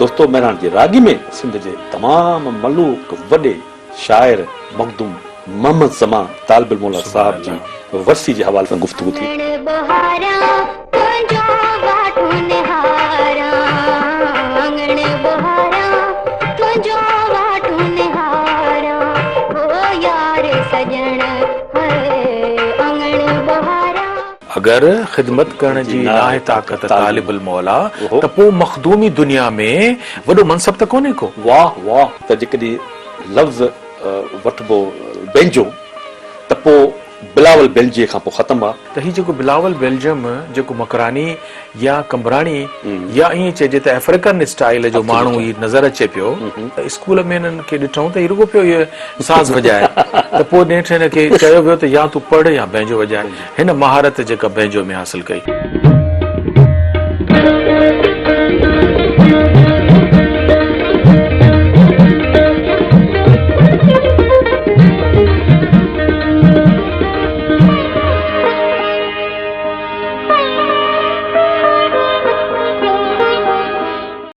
दोस्तों महरान जी रागी में सिंध जे तमाम मलूक वॾे शाइर मखदूम मोहम्मद समा तालिबुल मौला साहब जी वरसी जे हवाले सां गुफ्तगू थी। अगर खिदमत करण जी नाहे ताकत तालिबुल मौला त पोइ मखदूमी दुनिया में वॾो मनसब त कोन्हे को। वाह वाह, त जेकॾहिं लफ़्ज़ वठिबो बेंजो त पोइ बिलावल बेल्जिए खां पोइ ख़तम आहे। त ही जेको बिलावल बेल्जियम जेको मकरानी या कमरानी या ईअं चइजे त अफ्रीकन स्टाइल जो माण्हू ही नज़र अचे पियो, त स्कूल में हिननि खे ॾिठऊं त ही रुगो पियो इहो साज़ वॼाए, त पोइ नेठि हिनखे चयो वियो त या तूं पढ़ या बैंजो वॼाए। हिन महारत जेका बैंजो में हासिल कई।